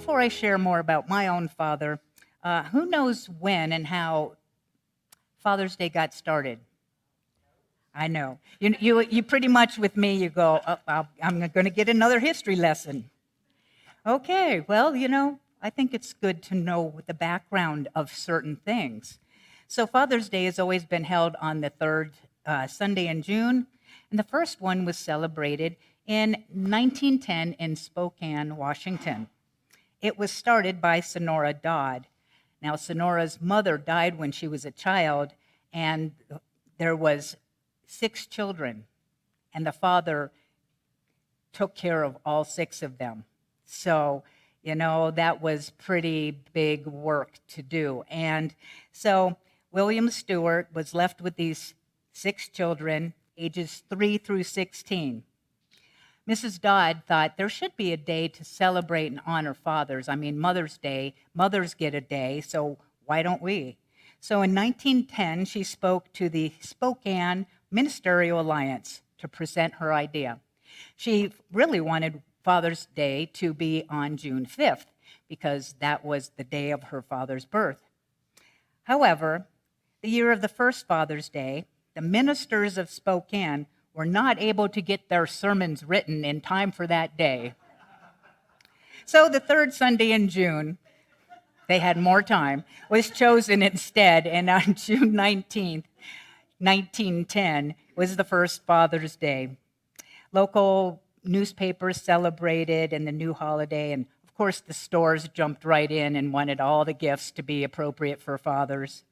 before I share more about my own father, who knows when and how Father's Day got started? I know. You pretty much with me, you go, I'm going to get another history lesson. Okay, well, I think it's good to know the background of certain things. So Father's Day has always been held on the third Sunday in June, and the first one was celebrated in 1910 in Spokane, Washington. It was started by Sonora Dodd. Now, Sonora's mother died when she was a child, and there was 6 children, and the father took care of all 6 of them. So, that was pretty big work to do. And so William Stewart was left with these 6 children, ages 3 through 16. Mrs. Dodd thought there should be a day to celebrate and honor fathers. I mean, Mother's Day, mothers get a day, so why don't we? So in 1910, she spoke to the Spokane Ministerial Alliance to present her idea. She really wanted Father's Day to be on June 5th because that was the day of her father's birth. However, the year of the first Father's Day, the ministers of Spokane were not able to get their sermons written in time for that day. So the third Sunday in June, they had more time, was chosen instead, and on June 19th, 1910, was the first Father's Day. Local newspapers celebrated and the new holiday, and of course the stores jumped right in and wanted all the gifts to be appropriate for fathers.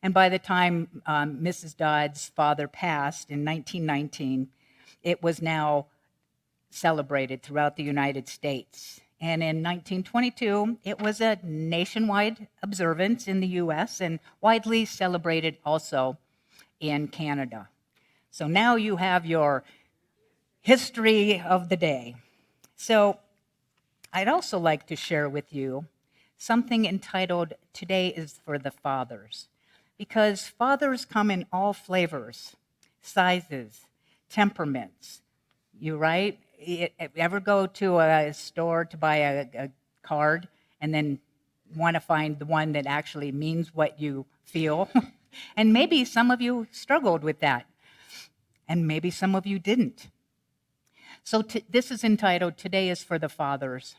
And by the time Mrs. Dodd's father passed in 1919, it was now celebrated throughout the United States. And in 1922, it was a nationwide observance in the U.S. and widely celebrated also in Canada. So now you have your history of the day. So I'd also like to share with you something entitled Today is for the Fathers. Because fathers come in all flavors, sizes, temperaments. You right? Ever go to a store to buy a card and then want to find the one that actually means what you feel? And maybe some of you struggled with that. And maybe some of you didn't. So this is entitled Today is for the Fathers.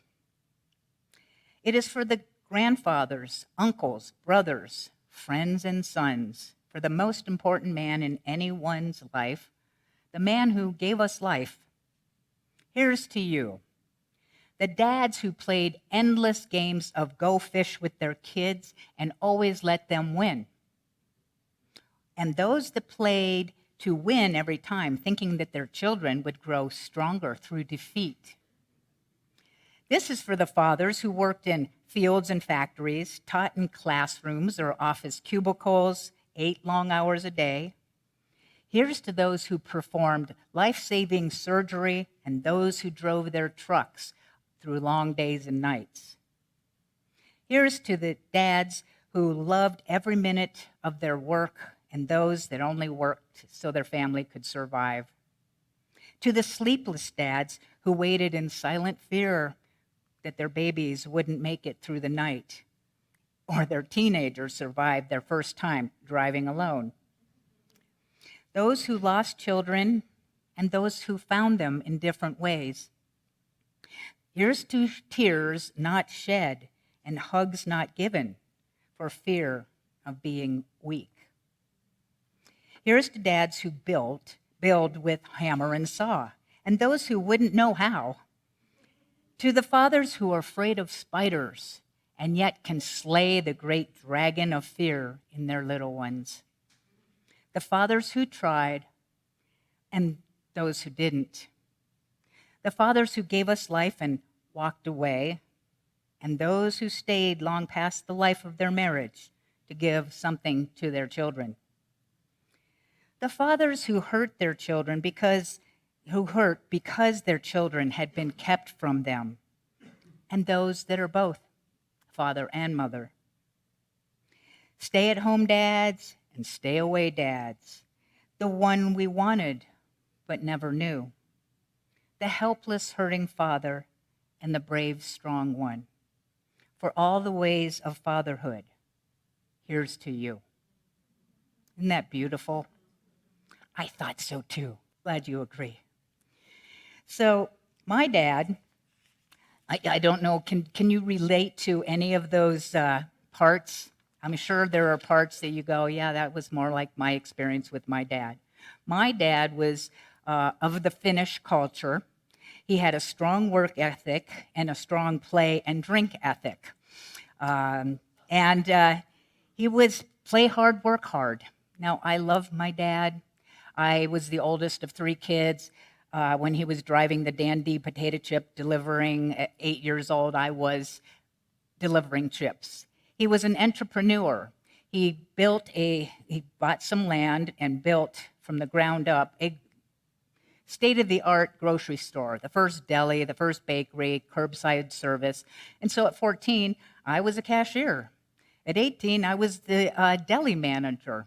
It is for the grandfathers, uncles, brothers, friends and sons, for the most important man in anyone's life, the man who gave us life. Here's to you. The dads who played endless games of go fish with their kids and always let them win. And those that played to win every time, thinking that their children would grow stronger through defeat. This is for the fathers who worked in fields and factories, taught in classrooms or office cubicles, 8 long hours a day. Here's to those who performed life-saving surgery and those who drove their trucks through long days and nights. Here's to the dads who loved every minute of their work and those that only worked so their family could survive. To the sleepless dads who waited in silent fear that their babies wouldn't make it through the night, or their teenagers survived their first time driving alone. Those who lost children and those who found them in different ways. Here's to tears not shed and hugs not given for fear of being weak. Here's to dads who build with hammer and saw, and those who wouldn't know how. To the fathers who are afraid of spiders and yet can slay the great dragon of fear in their little ones. The fathers who tried and those who didn't. The fathers who gave us life and walked away, and those who stayed long past the life of their marriage to give something to their children. The fathers who hurt their children because their children had been kept from them, and those that are both father and mother. Stay-at-home dads and stay-away dads, the one we wanted but never knew, the helpless hurting father and the brave strong one. for all the ways of fatherhood. Here's to you. Isn't that beautiful? I thought so too. Glad you agree. So my dad, I don't know, can you relate to any of those parts? I'm sure there are parts that you go, yeah, that was more like my experience with my dad. My dad was of the Finnish culture. He had a strong work ethic and a strong play and drink ethic. He was play hard, work hard. Now, I love my dad. I was the oldest of 3 kids. When he was driving the Dandy potato chip delivering at 8 years old, I was delivering chips. He was an entrepreneur. He bought some land and built from the ground up a state-of-the-art grocery store, the first deli, the first bakery, curbside service. And so at 14, I was a cashier. At 18, I was the deli manager.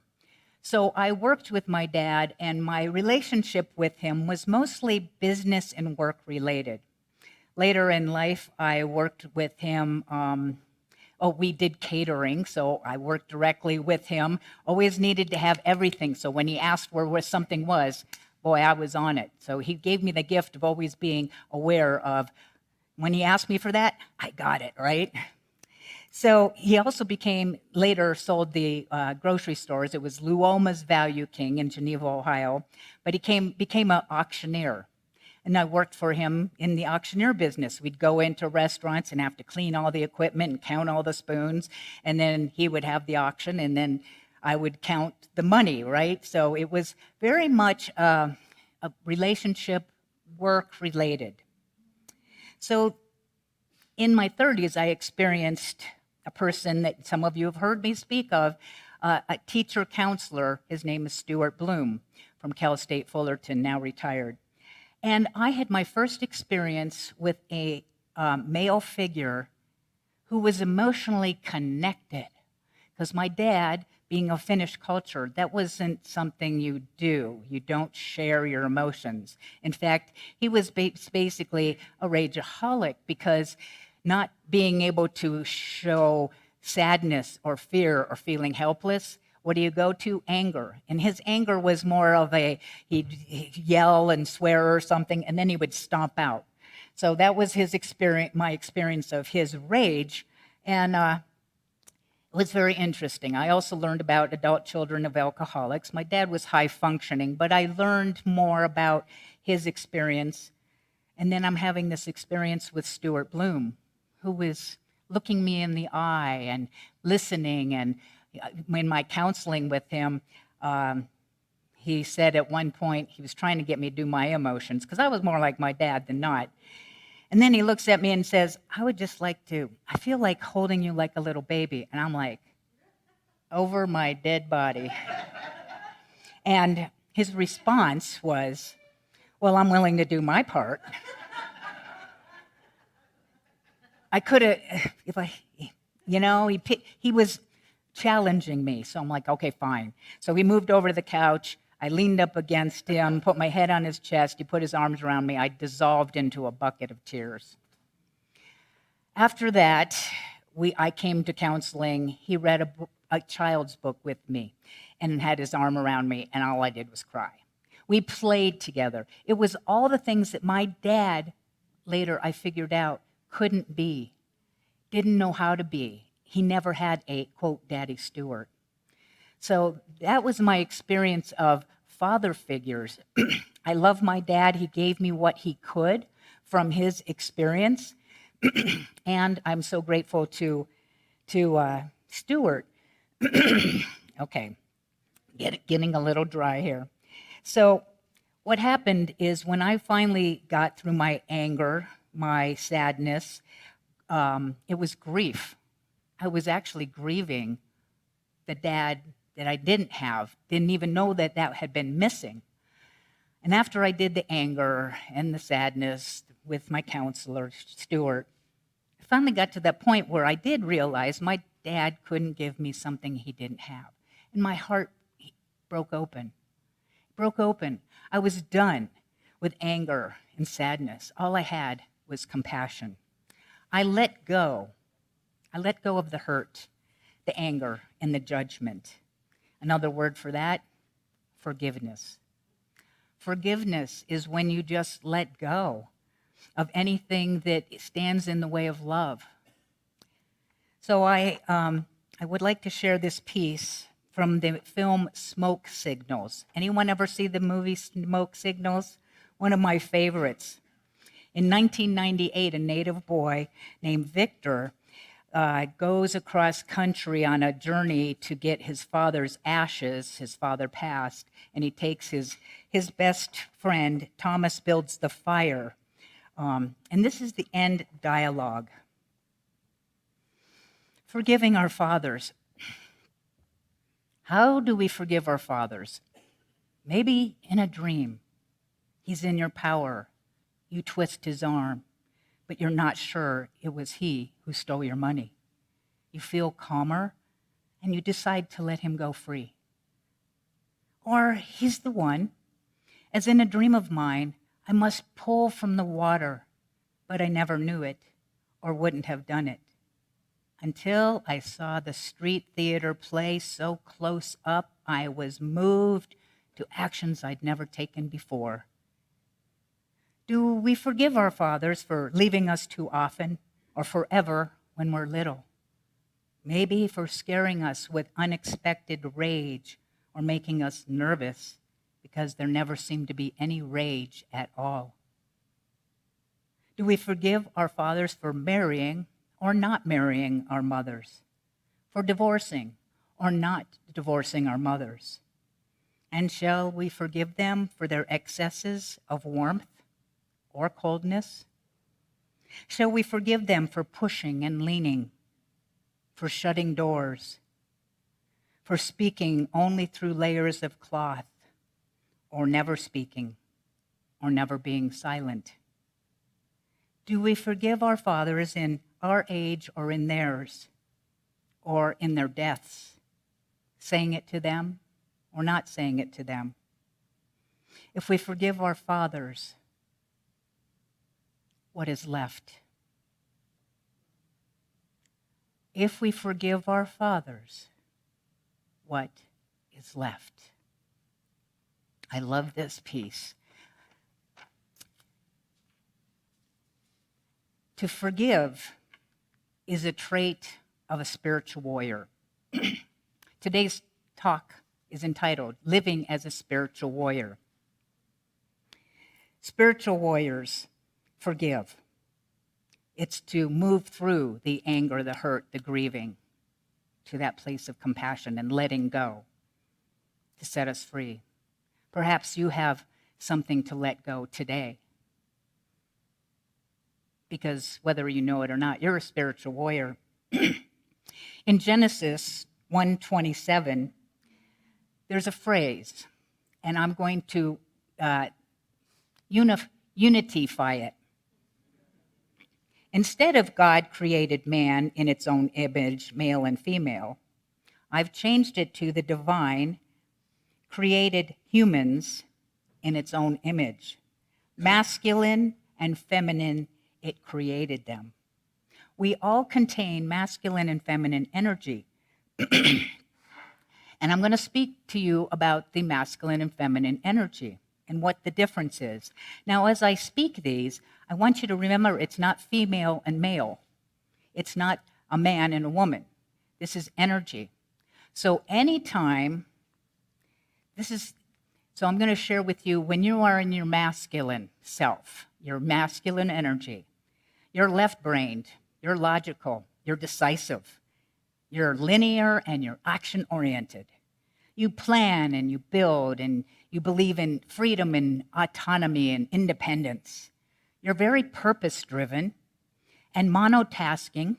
So I worked with my dad, and my relationship with him was mostly business and work related. Later in life, I worked with him. We did catering, so I worked directly with him. Always needed to have everything, so when he asked where something was, boy, I was on it. So he gave me the gift of always being aware of, when he asked me for that, I got it, right? So he also later sold the grocery stores. It was Luoma's Value King in Geneva, Ohio, but he became an auctioneer. And I worked for him in the auctioneer business. We'd go into restaurants and have to clean all the equipment and count all the spoons, and then he would have the auction, and then I would count the money, right? So it was very much a relationship, work-related. So in my 30s, I experienced a person that some of you have heard me speak of, a teacher counselor. His name is Stuart Bloom from Cal State Fullerton, now retired. And I had my first experience with a male figure who was emotionally connected. Because my dad, being of Finnish culture, that wasn't something you do. You don't share your emotions. In fact, he was basically a rageaholic, because not being able to show sadness or fear or feeling helpless, what do you go to? Anger. And his anger was more of he'd yell and swear or something, and then he would stomp out. So that was my experience of his rage, and it was very interesting. I also learned about adult children of alcoholics. My dad was high functioning, but I learned more about his experience. And then I'm having this experience with Stuart Bloom, who was looking me in the eye and listening. And in my counseling with him, he said at one point, he was trying to get me to do my emotions, because I was more like my dad than not. And then he looks at me and says, I feel like holding you like a little baby. And I'm like, over my dead body. And his response was, well, I'm willing to do my part. I could have, he was challenging me. So I'm like, okay, fine. So we moved over to the couch. I leaned up against him, put my head on his chest. He put his arms around me. I dissolved into a bucket of tears. After that, I came to counseling. He read a child's book with me and had his arm around me, and all I did was cry. We played together. It was all the things that my dad, later I figured out, couldn't be, didn't know how to be. He never had a, quote, Daddy Stewart. So that was my experience of father figures. I love my dad. He gave me what he could from his experience. And I'm so grateful to Stuart. Okay, getting a little dry here. So what happened is, when I finally got through my anger, my sadness, it was grief. I was actually grieving the dad that I didn't have, didn't even know that had been missing. And after I did the anger and the sadness with my counselor, Stuart, I finally got to that point where I did realize my dad couldn't give me something he didn't have. And my heart broke open. I was done with anger and sadness. All I had was compassion. I let go I let go of the hurt, the anger, and the judgment. Another word for that, forgiveness. Forgiveness is when you just let go of anything that stands in the way of love. So I would like to share this piece from the film Smoke Signals. Anyone ever see the movie Smoke Signals? One of my favorites. In 1998, a native boy named Victor goes across country on a journey to get his father's ashes. His father passed, and he takes his best friend. Thomas builds the fire. And this is the end dialogue. Forgiving our fathers. How do we forgive our fathers? Maybe in a dream. He's in your power. You twist his arm, but you're not sure it was he who stole your money. You feel calmer, and you decide to let him go free. Or he's the one, as in a dream of mine, I must pull from the water, but I never knew it or wouldn't have done it until I saw the street theater play so close up, I was moved to actions I'd never taken before. Do we forgive our fathers for leaving us too often or forever when we're little? Maybe for scaring us with unexpected rage or making us nervous because there never seemed to be any rage at all. Do we forgive our fathers for marrying or not marrying our mothers, for divorcing or not divorcing our mothers? And shall we forgive them for their excesses of warmth or coldness? Shall we forgive them for pushing and leaning, for shutting doors, for speaking only through layers of cloth, or never speaking, or never being silent? Do we forgive our fathers in our age or in theirs, or in their deaths, saying it to them or not saying it to them? If we forgive our fathers, what is left? If we forgive our fathers, what is left? I love this piece. To forgive is a trait of a spiritual warrior. Today's talk is entitled Living as a Spiritual Warrior. Spiritual warriors forgive. It's to move through the anger, the hurt, the grieving to that place of compassion and letting go to set us free. Perhaps you have something to let go today, because whether you know it or not, you're a spiritual warrior. In Genesis 1:27, there's a phrase, and I'm going to unitify it. Instead of God created man in its own image, male and female, I've changed it to the divine created humans in its own image. Masculine and feminine, it created them. We all contain masculine and feminine energy. And I'm going to speak to you about the masculine and feminine energy and what the difference is. Now, as I speak these, I want you to remember it's not female and male. It's not a man and a woman. This is energy. So anytime, so I'm going to share with you when you are in your masculine self, your masculine energy, you're left-brained, you're logical, you're decisive, you're linear, and you're action-oriented. You plan and you build and you believe in freedom and autonomy and independence. You're very purpose-driven and monotasking.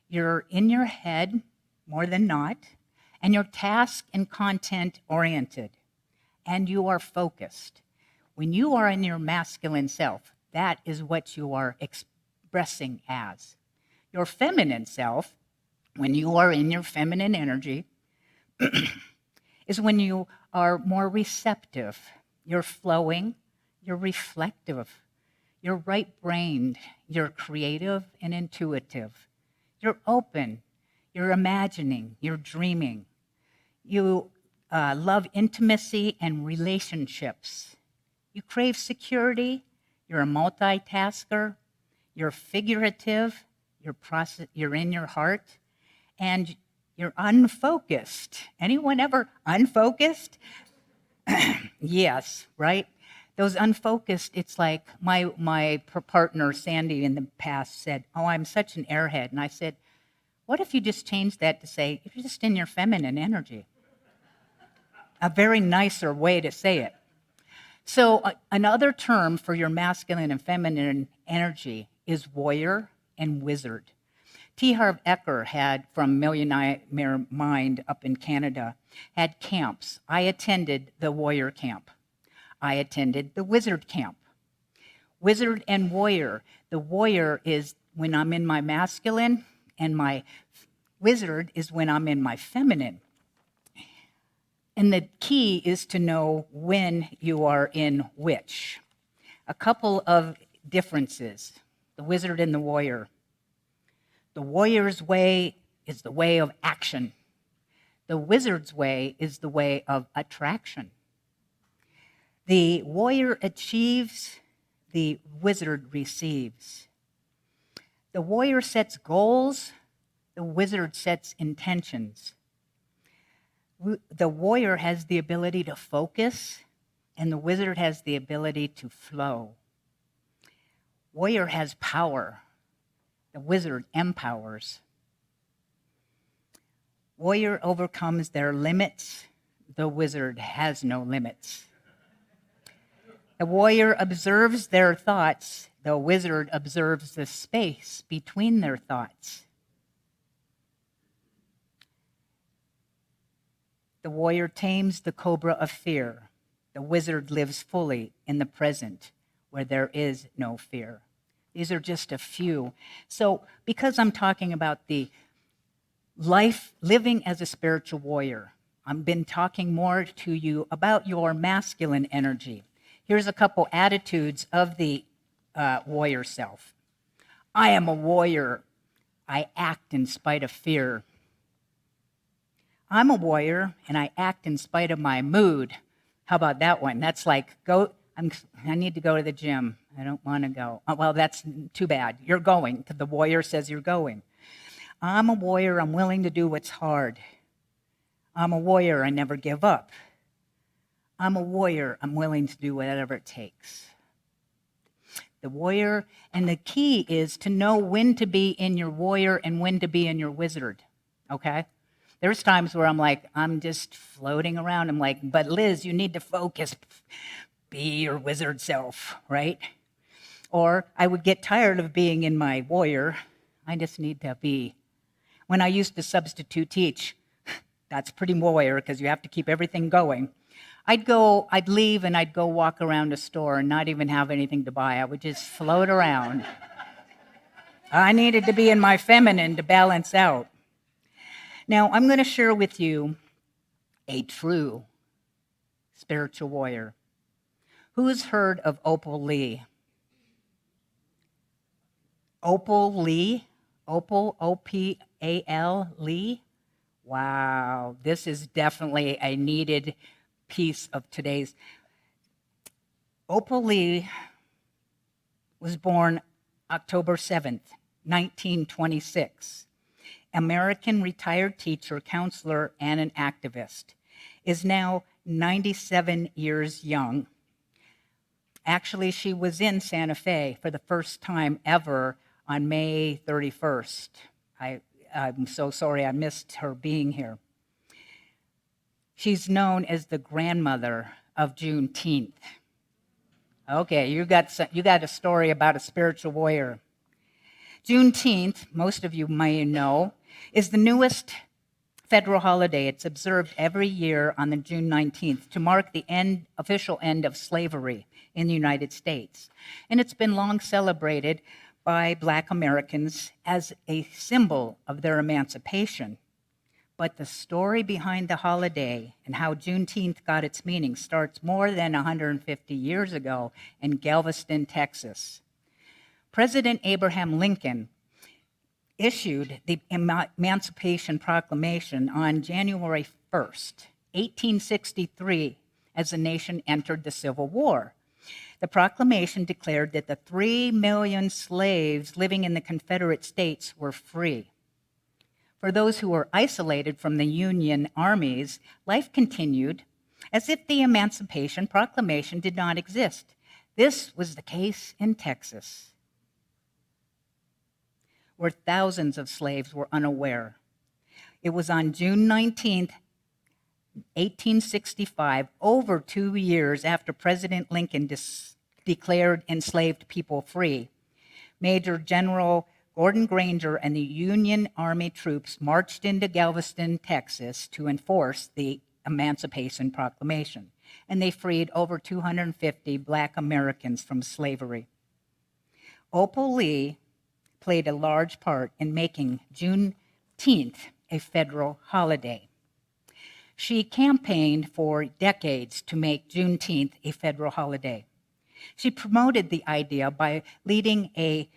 You're in your head more than not, and you're task and content-oriented, and you are focused. When you are in your masculine self, that is what you are expressing as. Your feminine self, when you are in your feminine energy, is when you are more receptive. You're flowing, you're reflective, you're right-brained, you're creative and intuitive. You're open. You're imagining. You're dreaming. You love intimacy and relationships. You crave security. You're a multitasker. You're figurative. You're in your heart. And you're unfocused. Anyone ever unfocused? Yes, right? Those unfocused, it's like my partner, Sandy, in the past said, "Oh, I'm such an airhead." And I said, what if you just changed that to say, you're just in your feminine energy? A very nicer way to say it. So another term for your masculine and feminine energy is warrior and wizard. T. Harv Eker had, from Millionaire Mind up in Canada, had camps. I attended the warrior camp. I attended the wizard camp. Wizard and warrior. The warrior is when I'm in my masculine, and my wizard is when I'm in my feminine. And the key is to know when you are in which. A couple of differences, the wizard and the warrior. The warrior's way is the way of action. The wizard's way is the way of attraction. The warrior achieves, the wizard receives. The warrior sets goals, the wizard sets intentions. The warrior has the ability to focus, and the wizard has the ability to flow. Warrior has power. The wizard empowers. Warrior overcomes their limits. The wizard has no limits. The warrior observes their thoughts. The wizard observes the space between their thoughts. The warrior tames the cobra of fear. The wizard lives fully in the present where there is no fear. These are just a few. So because I'm talking about the life living as a spiritual warrior, I've been talking more to you about your masculine energy. Here's a couple attitudes of the warrior self. I am a warrior. I act in spite of fear. I'm a warrior, and I act in spite of my mood. How about that one? That's like, I need to go to the gym. I don't want to go. Oh, well, that's too bad. You're going, because the warrior says you're going. I'm a warrior. I'm willing to do what's hard. I'm a warrior. I never give up. I'm a warrior. I'm willing to do whatever it takes. The warrior, and the key is to know when to be in your warrior and when to be in your wizard, okay? There's times where I'm just floating around. I'm like, but Liz, you need to focus. Be your wizard self, right? Or I would get tired of being in my warrior. I just need to be. When I used to substitute teach, that's pretty warrior because you have to keep everything going. I'd leave and I'd go walk around a store and not even have anything to buy. I would just float around. I needed to be in my feminine to balance out. Now, I'm going to share with you a true spiritual warrior. Who's heard of Opal Lee? Opal Lee? Opal, O-P-A-L, Lee? Wow, this is definitely a needed piece of today's. Opal Lee was born October 7th, 1926. American retired teacher, counselor, and an activist. Is now 97 years young. Actually, she was in Santa Fe for the first time ever on May 31st. I'm so sorry I missed her being here. She's known as the grandmother of Juneteenth. Okay, you got a story about a spiritual warrior. Juneteenth, most of you may know, is the newest federal holiday. It's observed every year on the June 19th to mark the official end of slavery in the United States. And it's been long celebrated by Black Americans as a symbol of their emancipation. But the story behind the holiday and how Juneteenth got its meaning starts more than 150 years ago in Galveston, Texas. President Abraham Lincoln issued the Emancipation Proclamation on January 1st, 1863, as the nation entered the Civil War. The proclamation declared that the 3 million slaves living in the Confederate States were free. For those who were isolated from the Union armies, life continued as if the Emancipation Proclamation did not exist. This was the case in Texas, where thousands of slaves were unaware. It was on June 19th, 1865, over 2 years after President Lincoln declared enslaved people free, Major General Gordon Granger and the Union Army troops marched into Galveston, Texas, to enforce the Emancipation Proclamation, and they freed over 250 Black Americans from slavery. Opal Lee played a large part in making Juneteenth a federal holiday. She campaigned for decades to make Juneteenth a federal holiday. She promoted the idea by leading a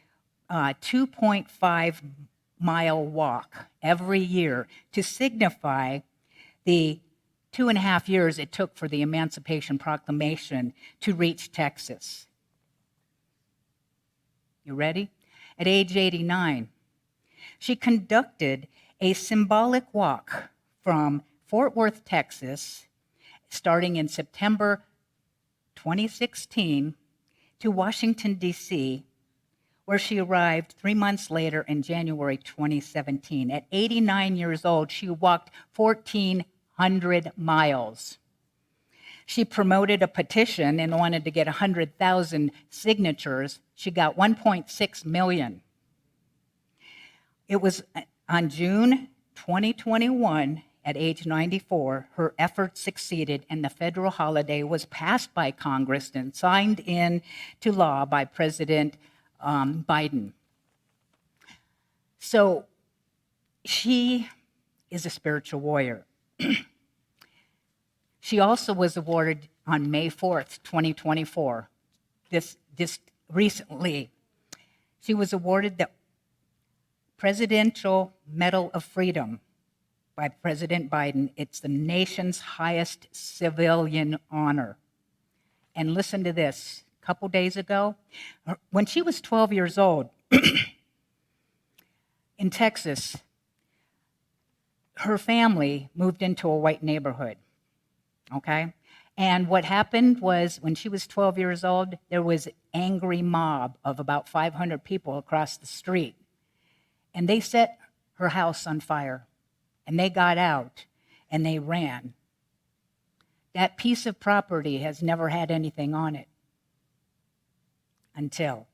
2.5-mile walk every year to signify the 2.5 years it took for the Emancipation Proclamation to reach Texas. You ready? At age 89, she conducted a symbolic walk from Fort Worth, Texas, starting in September 2016, to Washington, D.C., where she arrived 3 months later in January 2017. At 89 years old, she walked 1,400 miles. She promoted a petition and wanted to get 100,000 signatures. She got 1.6 million. It was on June 2021, at age 94, her efforts succeeded and the federal holiday was passed by Congress and signed into law by President Biden. So she is a spiritual warrior. She also was awarded on May 4th, 2024, this recently. She was awarded the Presidential Medal of Freedom by President Biden. It's the nation's highest civilian honor. And listen to this. A couple days ago, when she was 12 years old, in Texas, her family moved into a white neighborhood, okay? And what happened was, when she was 12 years old, there was an angry mob of about 500 people across the street. And they set her house on fire. And they got out and they ran. That piece of property has never had anything on it until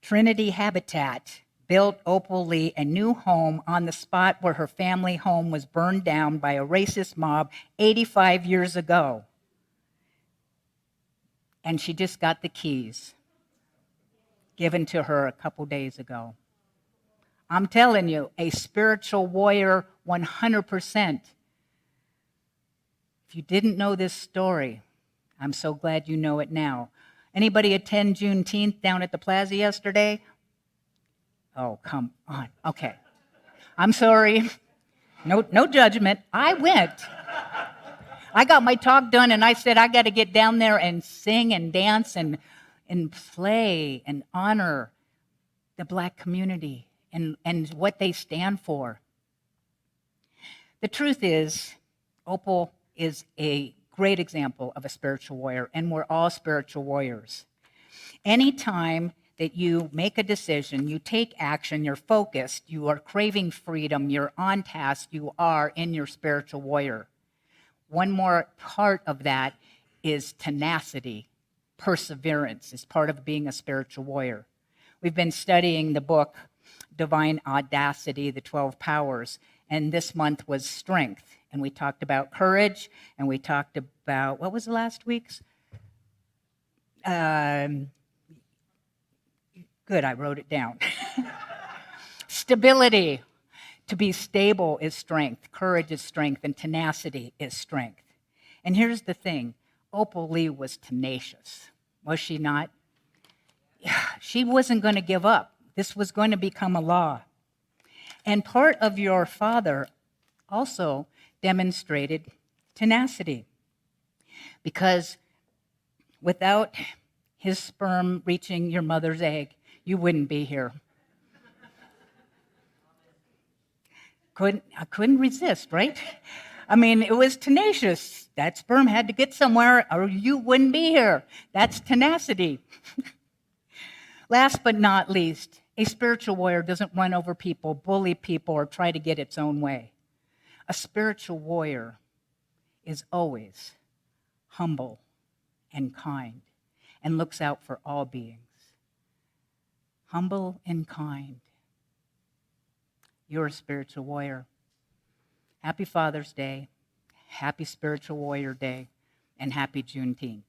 Trinity Habitat built Opal Lee a new home on the spot where her family home was burned down by a racist mob 85 years ago. And she just got the keys given to her a couple days ago. I'm telling you, a spiritual warrior 100%. If you didn't know this story, I'm so glad you know it now. Anybody attend Juneteenth down at the plaza yesterday? Oh, come on. Okay. I'm sorry. No judgment. I went. I got my talk done and I said I got to get down there and sing and dance and play and honor the Black community and what they stand for. The truth is, Opal is a great example of a spiritual warrior, and we're all spiritual warriors. Anytime that you make a decision, you take action, you're focused, you are craving freedom, you're on task, you are in your spiritual warrior. One more part of that is tenacity. Perseverance is part of being a spiritual warrior. We've been studying the book, Divine Audacity, the 12 Powers, and this month was strength. And we talked about courage, and we talked about, what was the last week's? Good, I wrote it down. Stability. To be stable is strength. Courage is strength, and tenacity is strength. And here's the thing. Opal Lee was tenacious, was she not? She wasn't going to give up. This was going to become a law. And part of your father also demonstrated tenacity, because without his sperm reaching your mother's egg, you wouldn't be here. I couldn't resist, right? I mean, it was tenacious. That sperm had to get somewhere or you wouldn't be here. That's tenacity. Last but not least, a spiritual warrior doesn't run over people, bully people, or try to get its own way. A spiritual warrior is always humble and kind and looks out for all beings. Humble and kind. You're a spiritual warrior. Happy Father's Day, happy Spiritual Warrior Day, and happy Juneteenth.